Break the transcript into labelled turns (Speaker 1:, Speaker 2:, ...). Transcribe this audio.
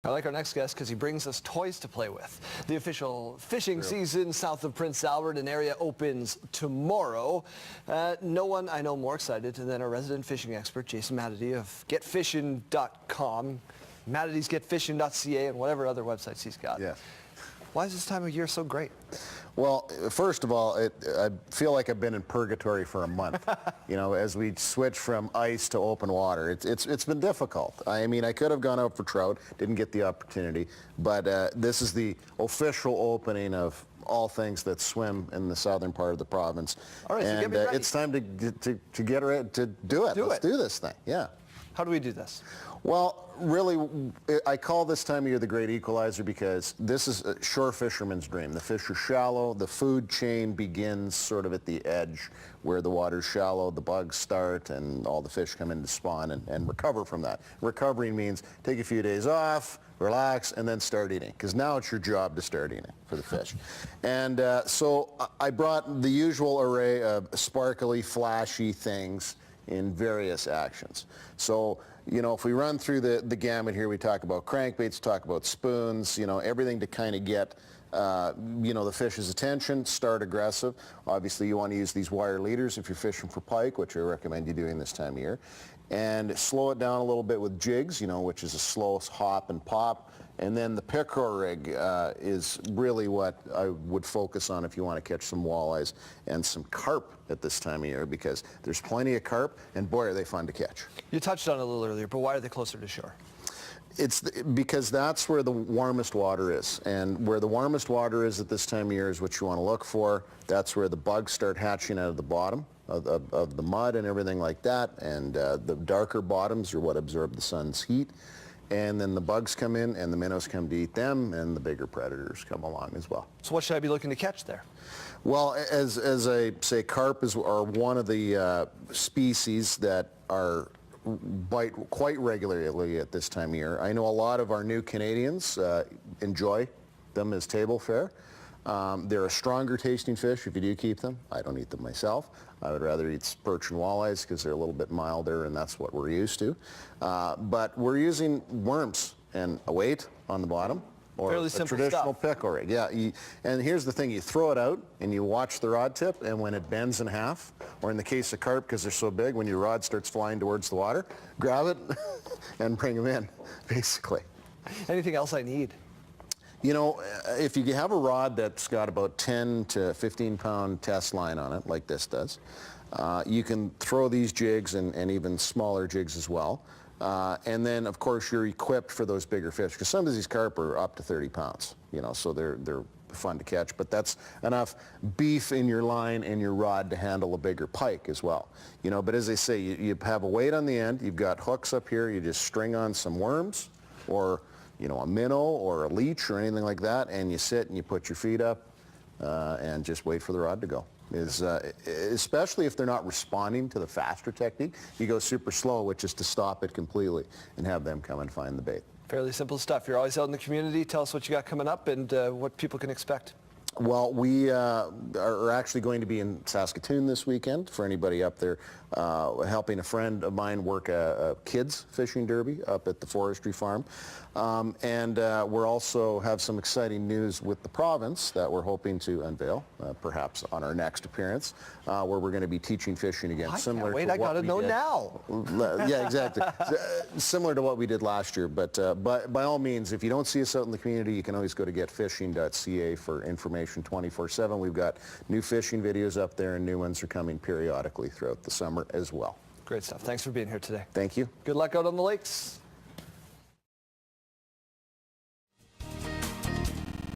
Speaker 1: I like our next guest because he brings us toys to play with. The official fishing season south of Prince Albert and area opens tomorrow. No one I know more excited than our resident fishing expert, Jason Matity of Getfishing.com, Matity's Getfishing.ca, and whatever other websites he's got.
Speaker 2: Yes.
Speaker 1: Why is this time of year so great?
Speaker 2: Well, first of all, I feel like I've been in purgatory for a month. You know, as we switch from ice to open water, it's been difficult. I mean, I could have gone out for trout, didn't get the opportunity, but this is the official opening of all things that swim in the southern part of the province.
Speaker 1: All right,
Speaker 2: and
Speaker 1: so get me ready.
Speaker 2: it's time to get ready to do it. Let's do this thing. Yeah.
Speaker 1: How do we do this?
Speaker 2: Well, really, I call this time of year the great equalizer because this is a shore fisherman's dream. The fish are shallow. The food chain begins sort of at the edge where the water's shallow, the bugs start, and all the fish come in to spawn and recover from that. Recovering means take a few days off, relax, and then start eating, because now it's your job to start eating for the fish. And so I brought the usual array of sparkly, flashy things in various actions. So, you know, if we run through the gamut here, we talk about crankbaits, talk about spoons, you know, everything to kind of get, you know, the fish's attention, start aggressive. Obviously, you want to use these wire leaders if you're fishing for pike, which I recommend you doing this time of year. And slow it down a little bit with jigs, you know, which is a slow hop and pop. And then the pickerel rig is really what I would focus on if you want to catch some walleyes and some carp at this time of year, because there's plenty of carp, and boy, are they fun to catch.
Speaker 1: You touched on it a little earlier, but why are they closer to shore?
Speaker 2: It's because that's where the warmest water is, and where the warmest water is at this time of year is what you want to look for. That's where the bugs start hatching out of the bottom of the mud and everything like that, and the darker bottoms are what absorb the sun's heat. And then the bugs come in, and the minnows come to eat them, and the bigger predators come along as well.
Speaker 1: So what should I be looking to catch there?
Speaker 2: Well, as I say, carp are one of the species that bite quite regularly at this time of year. I know a lot of our new Canadians enjoy them as table fare. They're a stronger tasting fish if you do keep them. I don't eat them myself. I would rather eat perch and walleyes because they're a little bit milder, and that's what we're used to. But we're using worms and a weight on the bottom, or
Speaker 1: fairly
Speaker 2: a
Speaker 1: simple
Speaker 2: traditional
Speaker 1: stuff.
Speaker 2: pickerel rig. Yeah, and here's the thing, you throw it out and you watch the rod tip, and when it bends in half, or in the case of carp, because they're so big, when your rod starts flying towards the water, grab it and bring them in, basically.
Speaker 1: Anything else I need?
Speaker 2: You know, if you have a rod that's got about 10 to 15 pound test line on it, like this does, you can throw these jigs and even smaller jigs as well. And then, of course, you're equipped for those bigger fish, because some of these carp are up to 30 pounds, you know, so they're fun to catch. But that's enough beef in your line and your rod to handle a bigger pike as well. You know, but as I say, you have a weight on the end, you've got hooks up here, you just string on some worms, or you know, a minnow or a leech or anything like that, and you sit and you put your feet up and just wait for the rod to go. Especially if they're not responding to the faster technique, you go super slow, which is to stop it completely and have them come and find the bait.
Speaker 1: Fairly simple stuff. You're always out in the community. Tell us what you got coming up and what people can expect.
Speaker 2: Well, we are actually going to be in Saskatoon this weekend for anybody up there, helping a friend of mine work a kids fishing derby up at the forestry farm. And we're also have some exciting news with the province that we're hoping to unveil, perhaps on our next appearance, where we're going to be teaching fishing again.
Speaker 1: Similar to what we did. Now.
Speaker 2: Yeah, exactly. Similar to what we did last year. But by all means, if you don't see us out in the community, you can always go to Getfishing.ca for information 24/7. We've got new fishing videos up there, and new ones are coming periodically throughout the summer as well.
Speaker 1: Great stuff. Thanks for being here today.
Speaker 2: Thank you.
Speaker 1: Good luck out on the lakes.